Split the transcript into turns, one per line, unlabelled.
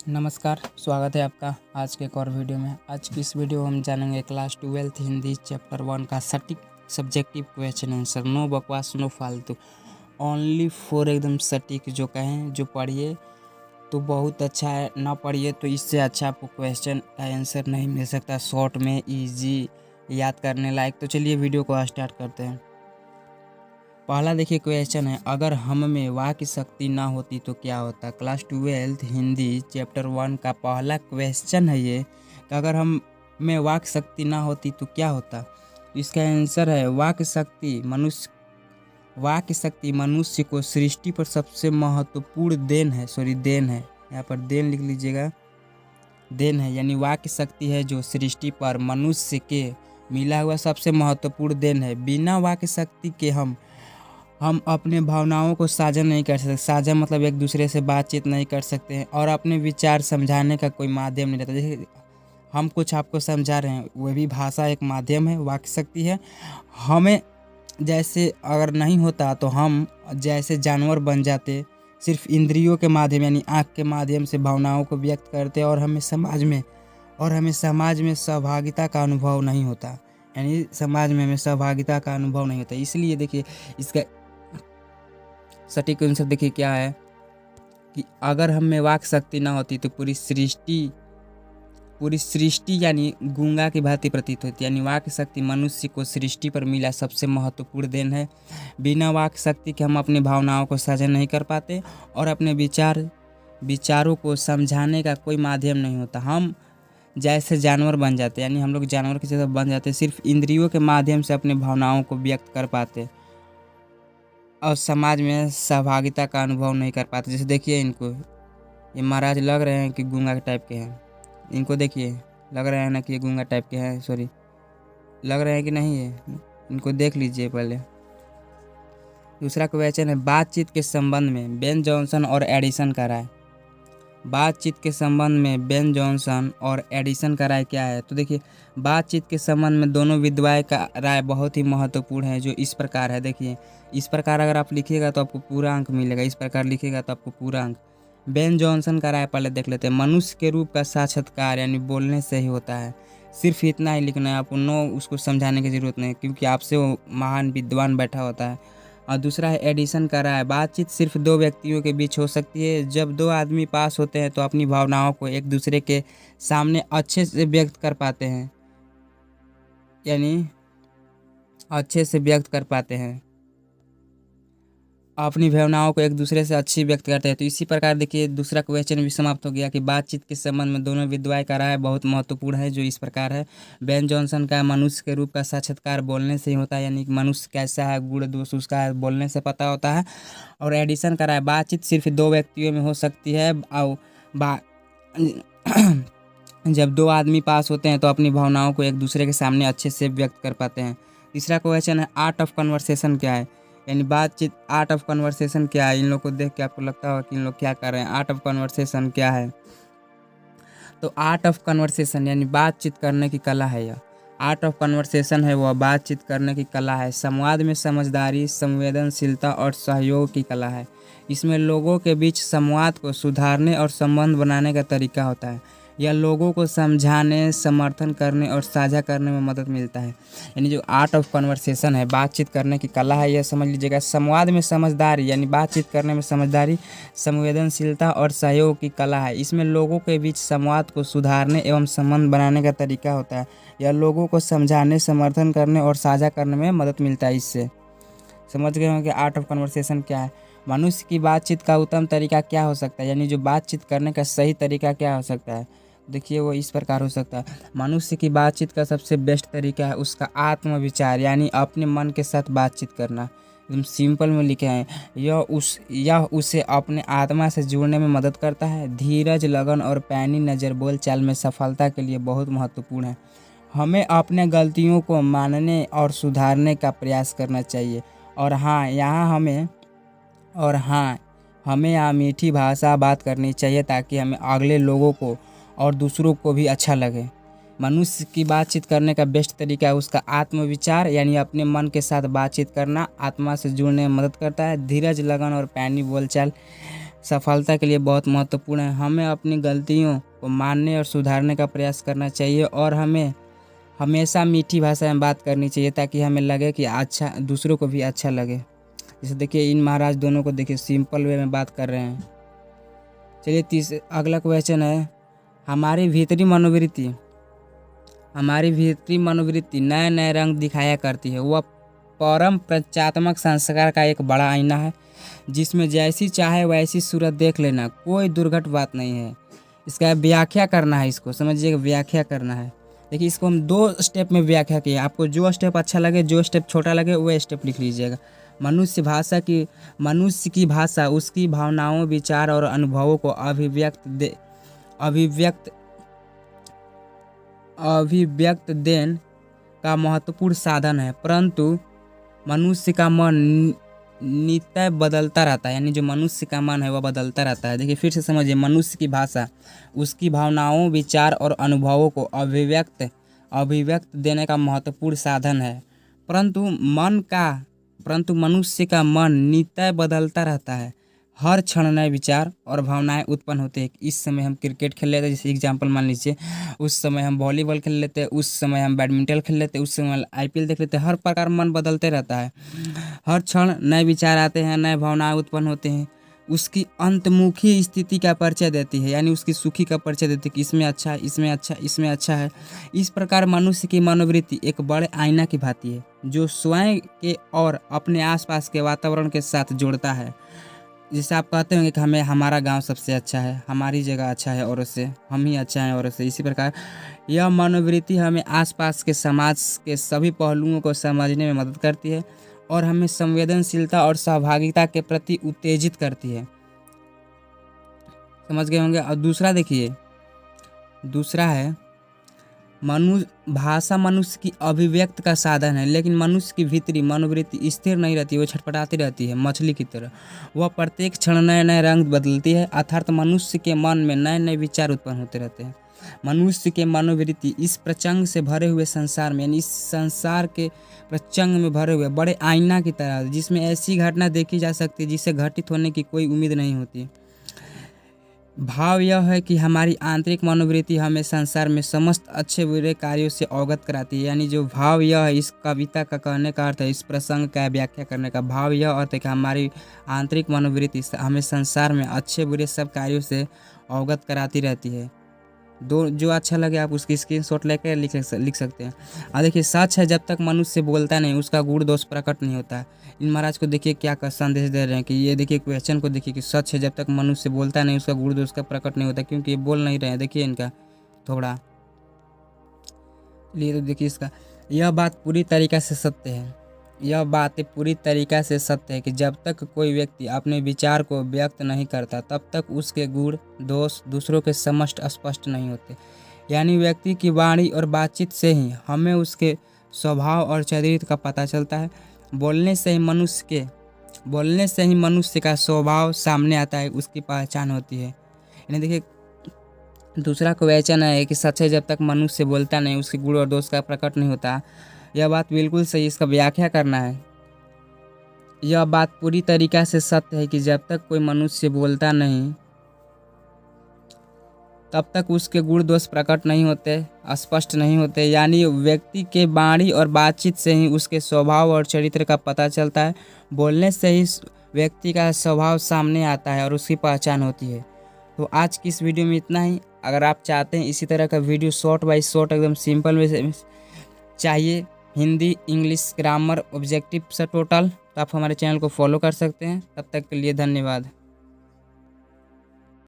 नमस्कार, स्वागत है आपका आज के एक और वीडियो में। आज की इस वीडियो हम जानेंगे क्लास 12th हिंदी चैप्टर 1 का सटीक सब्जेक्टिव क्वेश्चन आंसर। नो बकवास, नो फालतू, ओनली फॉर एकदम सटीक। जो कहें जो पढ़िए तो बहुत अच्छा है, ना पढ़िए तो इससे अच्छा आपको क्वेश्चन का आंसर नहीं मिल सकता शॉर्ट में, इजी, याद करने लायक। तो चलिए वीडियो को स्टार्ट करते हैं। पहला देखिए क्वेश्चन है, अगर हम में वाक्य शक्ति ना होती तो क्या होता। क्लास 12th हिंदी चैप्टर 1 का पहला क्वेश्चन है ये कि अगर हम में वाक्य शक्ति ना होती तो क्या होता। तो इसका आंसर है वाक्य शक्ति मनुष्य को सृष्टि पर सबसे महत्वपूर्ण देन है। यहाँ पर देन लिख लीजिएगा, देन है यानी वाक्य शक्ति है जो सृष्टि पर मनुष्य के मिला हुआ सबसे महत्वपूर्ण देन है। बिना वाक्य शक्ति के हम अपने भावनाओं को साझा नहीं कर सकते। साझा मतलब एक दूसरे से बातचीत नहीं कर सकते हैं और अपने विचार समझाने का कोई माध्यम नहीं रहता। जैसे हम कुछ आपको समझा रहे हैं, वह भी भाषा एक माध्यम है, वाक्य शक्ति है। हमें जैसे अगर नहीं होता तो हम जैसे जानवर बन जाते, सिर्फ इंद्रियों के माध्यम यानी आँख के माध्यम से भावनाओं को व्यक्त करते और हमें समाज में सहभागिता का अनुभव नहीं होता। यानी समाज में हमें सहभागिता का अनुभव नहीं होता। इसलिए देखिए इसका सटीक आंसर देखिए क्या है कि अगर हम में वाक शक्ति ना होती तो पूरी सृष्टि यानी गूंगा की भांति प्रतीत होती। यानी वाक शक्ति मनुष्य को सृष्टि पर मिला सबसे महत्वपूर्ण देन है। बिना वाक शक्ति के हम अपनी भावनाओं को साझा नहीं कर पाते और अपने विचारों को समझाने का कोई माध्यम नहीं होता। हम जैसे जानवर बन जाते, यानी हम लोग जानवर की जगह बन जाते, सिर्फ इंद्रियों के माध्यम से अपने भावनाओं को व्यक्त कर पाते और समाज में सहभागिता का अनुभव नहीं कर पाते। जैसे देखिए इनको, ये महाराज लग रहे हैं कि गूंगा टाइप के हैं। इनको देखिए, लग रहे हैं ना कि ये गूंगा टाइप के हैं, सॉरी, लग रहे हैं कि नहीं है, इनको देख लीजिए पहले। दूसरा क्वेश्चन है, बातचीत के संबंध में बेन जॉनसन और एडिसन का राय। बातचीत के संबंध में बेन जॉनसन और एडिसन का राय क्या है। तो देखिए बातचीत के संबंध में दोनों विद्वान का राय बहुत ही महत्वपूर्ण है, जो इस प्रकार है। देखिए इस प्रकार अगर आप लिखिएगा तो आपको पूरा अंक मिलेगा, इस प्रकार लिखिएगा तो आपको पूरा अंक। बेन जॉनसन का राय पहले देख लेते हैं। मनुष्य के रूप का साक्षात्कार यानी बोलने से ही होता है। सिर्फ इतना ही लिखना है, आपको उसको समझाने की ज़रूरत नहीं, क्योंकि आपसे वो महान विद्वान बैठा होता है। और दूसरा है एडिसन का राय, बातचीत सिर्फ दो व्यक्तियों के बीच हो सकती है। जब दो आदमी पास होते हैं तो अपनी भावनाओं को एक दूसरे के सामने अच्छे से व्यक्त कर पाते हैं, यानी अच्छे से व्यक्त कर पाते हैं, अपनी भावनाओं को एक दूसरे से अच्छी व्यक्त करते हैं। तो इसी प्रकार देखिए दूसरा क्वेश्चन भी समाप्त हो गया कि बातचीत के संबंध में दोनों विद्वान का राय बहुत महत्वपूर्ण है, जो इस प्रकार है। बेन जॉनसन का मनुष्य के रूप का साक्षात्कार बोलने से ही होता है, यानी मनुष्य कैसा है, गुण दोष उसका बोलने से पता होता है। और एडिसन का राय, बातचीत सिर्फ दो व्यक्तियों में हो सकती है और जब दो आदमी पास होते हैं तो अपनी भावनाओं को एक दूसरे के सामने अच्छे से व्यक्त कर पाते हैं। तीसरा क्वेश्चन है, आर्ट ऑफ कन्वर्सेशन क्या है, यानी बातचीत, आर्ट ऑफ कन्वर्सेशन क्या है। इन लोग को देख के आपको लगता होगा कि इन लोग क्या कर रहे हैं। आर्ट ऑफ कन्वर्सेशन क्या है, तो आर्ट ऑफ कन्वर्सेशन यानी बातचीत करने की कला है। यह आर्ट ऑफ कन्वर्सेशन है, वह बातचीत करने की कला है। संवाद में समझदारी, संवेदनशीलता और सहयोग की कला है। इसमें लोगों के बीच संवाद को सुधारने और संबंध बनाने का तरीका होता है। यह लोगों को समझाने, समर्थन करने और साझा करने में मदद मिलता है। यानी जो आर्ट ऑफ कन्वर्सेशन है, बातचीत करने की कला है, यह समझ लीजिएगा। संवाद में समझदारी यानी बातचीत करने में समझदारी, संवेदनशीलता और सहयोग की कला है। इसमें लोगों के बीच संवाद को सुधारने एवं संबंध बनाने का तरीका होता है। यह लोगों को समझाने, समर्थन करने और साझा करने में मदद मिलता है। इससे समझ गए होंगे आर्ट ऑफ कन्वर्सेशन क्या है। मनुष्य की बातचीत का उत्तम तरीका क्या हो सकता है, यानी जो बातचीत करने का सही तरीका क्या हो सकता है। देखिए वो इस प्रकार हो सकता है, मनुष्य की बातचीत का सबसे बेस्ट तरीका है उसका आत्मविचार, यानी अपने मन के साथ बातचीत करना। एकदम सिंपल में लिखे हैं, यह उसे अपने आत्मा से जुड़ने में मदद करता है। धीरज, लगन और पैनी नज़र बोलचाल में सफलता के लिए बहुत महत्वपूर्ण है। हमें अपने गलतियों को मानने और सुधारने का प्रयास करना चाहिए। और हाँ हमें यहाँ मीठी भाषा बात करनी चाहिए ताकि हमें अगले लोगों को और दूसरों को भी अच्छा लगे। मनुष्य की बातचीत करने का बेस्ट तरीका है उसका आत्मविचार, यानी अपने मन के साथ बातचीत करना आत्मा से जुड़ने में मदद करता है। धीरज, लगन और पैनी बोलचाल सफलता के लिए बहुत महत्वपूर्ण है। हमें अपनी गलतियों को मानने और सुधारने का प्रयास करना चाहिए और हमें हमेशा मीठी भाषा में बात करनी चाहिए ताकि हमें लगे कि अच्छा, दूसरों को भी अच्छा लगे। जैसे देखिए इन महाराज दोनों को देखिए सिंपल वे में बात कर रहे हैं। चलिए अगला क्वेश्चन है, हमारी भीतरी मनोवृत्ति नए नए रंग दिखाया करती है। वह परम प्रतीकात्मक संस्कार का एक बड़ा आईना है जिसमें जैसी चाहे वैसी सूरत देख लेना कोई दुर्घट बात नहीं है। इसका व्याख्या करना है, इसको समझिएगा, व्याख्या करना है। देखिए इसको हम 2 स्टेप में व्याख्या किए। आपको जो स्टेप अच्छा लगे, जो स्टेप छोटा लगे, वो स्टेप लिख लीजिएगा। मनुष्य की भाषा उसकी भावनाओं, विचार और अनुभवों को अभिव्यक्त देने का महत्वपूर्ण साधन है, परंतु मनुष्य का मन नित्य बदलता रहता है। यानी जो मनुष्य का मन है वह बदलता रहता है। देखिए फिर से समझिए, मनुष्य की भाषा उसकी भावनाओं, विचार और अनुभवों को अभिव्यक्त देने का महत्वपूर्ण साधन है, परंतु मनुष्य का मन नित्य बदलता रहता है। हर क्षण नए विचार और भावनाएं उत्पन्न होते हैं। इस समय हम क्रिकेट खेल लेते हैं, जैसे एग्जांपल मान लीजिए, उस समय हम वॉलीबॉल खेल लेते हैं, उस समय हम बैडमिंटन खेल लेते हैं, उस समय IPL देख लेते हैं। हर प्रकार मन बदलते रहता है। हर क्षण नए विचार आते हैं, नए भावनाएं उत्पन्न होते हैं। उसकी अंतर्मुखी स्थिति का परिचय देती है, यानी उसकी सुखी का परिचय देती है कि इसमें अच्छा है, इसमें अच्छा, इसमें अच्छा है। इस प्रकार मनुष्य की मनोवृत्ति एक बड़े आईना की भांति है जो स्वयं के और अपने आसपास के वातावरण के साथ जोड़ता है। जैसे आप कहते होंगे कि हमें हमारा गांव सबसे अच्छा है, हमारी जगह अच्छा है औरों से, हम ही अच्छा हैं औरों से। इसी प्रकार यह मनोवृत्ति हमें आसपास के समाज के सभी पहलुओं को समझने में मदद करती है और हमें संवेदनशीलता और सहभागिता के प्रति उत्तेजित करती है। समझ गए होंगे। और दूसरा देखिए, दूसरा है भाषा मनुष्य की अभिव्यक्त का साधन है, लेकिन मनुष्य की भीतरी मनोवृत्ति स्थिर नहीं रहती, वो छटपटाती रहती है मछली की तरह। वह प्रत्येक क्षण नए नए रंग बदलती है, अर्थात मनुष्य के मन में नए नए विचार उत्पन्न होते रहते हैं। मनुष्य के मनोवृत्ति इस प्रचंड से भरे हुए संसार में, यानी इस संसार के प्रचंड में भरे हुए बड़े आईना की तरह, जिसमें ऐसी घटना देखी जा सकती है जिससे घटित होने की कोई उम्मीद नहीं होती। भाव यह है कि हमारी आंतरिक मनोवृत्ति हमें संसार में समस्त अच्छे बुरे कार्यों से अवगत कराती है। यानी जो भाव यह है, इस कविता का कहने का अर्थ है, इस प्रसंग का व्याख्या करने का भाव यह अर्थ है कि हमारी आंतरिक मनोवृत्ति हमें संसार में अच्छे बुरे सब कार्यों से अवगत कराती रहती है। जो अच्छा लगे आप उसकी स्क्रीनशॉट लेकर लिख सकते हैं। और देखिए, सच है जब तक मनुष्य बोलता नहीं उसका गुण दोष प्रकट नहीं होता। इन महाराज को देखिए क्या संदेश दे रहे हैं कि ये देखिए क्वेश्चन को देखिए कि सच है जब तक मनुष्य बोलता नहीं उसका गुण दोष का प्रकट नहीं होता, क्योंकि ये बोल नहीं रहे हैं। देखिए इनका थोड़ा लिए तो देखिए इसका, यह बात पूरी तरीक़ा से सत्य है। यह बात पूरी तरीक़ा से सत्य है कि जब तक कोई व्यक्ति अपने विचार को व्यक्त नहीं करता तब तक उसके गुण दोष दूसरों के समक्ष स्पष्ट नहीं होते। यानी व्यक्ति की वाणी और बातचीत से ही हमें उसके स्वभाव और चरित्र का पता चलता है। बोलने से ही मनुष्य का स्वभाव सामने आता है, उसकी पहचान होती है। यानी देखिए दूसरा क्वेश्चन है कि सच है जब तक मनुष्य बोलता नहीं उसके गुण और दोष का प्रकट नहीं होता। यह बात बिल्कुल सही, इसका व्याख्या करना है। यह बात पूरी तरीक़ा से सत्य है कि जब तक कोई मनुष्य बोलता नहीं तब तक उसके गुण दोष प्रकट नहीं होते, स्पष्ट नहीं होते। यानी व्यक्ति के वाणी और बातचीत से ही उसके स्वभाव और चरित्र का पता चलता है। बोलने से ही व्यक्ति का स्वभाव सामने आता है और उसकी पहचान होती है। तो आज की इस वीडियो में इतना ही। अगर आप चाहते हैं इसी तरह का वीडियो शॉर्ट बाय शॉर्ट एकदम सिंपल में चाहिए, हिंदी, इंग्लिश, ग्रामर, ऑब्जेक्टिव से टोटल, तो आप हमारे चैनल को फॉलो कर सकते हैं। तब तक के लिए धन्यवाद।